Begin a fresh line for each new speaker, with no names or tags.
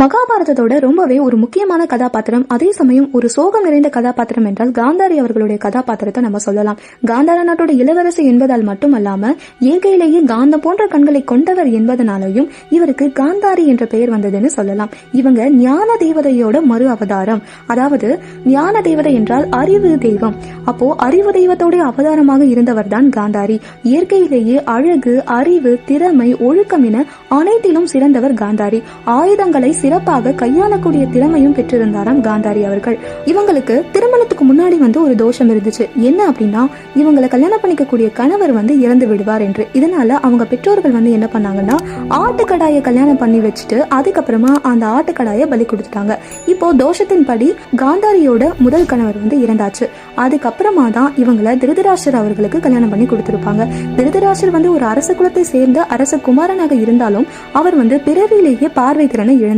மகாபாரதத்தோட ரொம்பவே ஒரு முக்கியமான கதாபாத்திரம், அதே சமயம் ஒரு சோகம் நிறைந்த கதாபாத்திரம் என்றால் காந்தாரி அவர்களுடைய கதாபாத்திரத்தை நம்ம சொல்லலாம். காந்தார நாட்டோட இளவரசி என்பதால் மட்டுமல்லாம இயற்கையிலேயே காந்தம் போன்ற கண்களை கொண்டவர் என்பதனாலையும் இவருக்கு காந்தாரி என்ற பெயர் வந்ததுன்னு சொல்லலாம். இவங்க ஞான தேவதையோட மறு அவதாரம். அதாவது ஞான தேவதை என்றால் அறிவு தெய்வம். அப்போ அறிவு தெய்வத்தோட அவதாரமாக இருந்தவர் தான் காந்தாரி. இயற்கையிலேயே அழகு, அறிவு, திறமை, ஒழுக்கம் என அனைத்திலும் சிறந்தவர் காந்தாரி. ஆயுதங்களை சிறப்பாக கையாளக்கூடிய திறமையும் பெற்றிருந்தாராம் காந்தாரி அவர்கள். இவங்களுக்கு திருமணத்துக்கு முன்னாடி ஒரு தோஷம் இருந்துச்சு. என்ன அப்படின்னா, இவங்களை கல்யாணம் பண்ணிக்கக்கூடிய கணவர் இறந்து விடுவார் என்று. இதனால அவங்க பெற்றோர்கள் என்ன பண்ணாங்கன்னா, ஆட்டுக்கடாயை கல்யாணம் பண்ணி வச்சுட்டு அதுக்கப்புறமா அந்த ஆட்டுக்கடாயை பலி கொடுத்துட்டாங்க. இப்போ தோஷத்தின்படி காந்தாரியோட முதல் கணவர் இறந்தாச்சு. அதுக்கப்புறமா தான் இவங்களை திருதராஷ்டிரர் அவர்களுக்கு கல்யாணம் பண்ணி கொடுத்திருப்பாங்க. திருதராஷ்டிரர் ஒரு அரச குலத்தை சேர்ந்த அரச குமாரனாக இருந்தாலும் அவர் பிறவியிலேயே பார்வை திறனை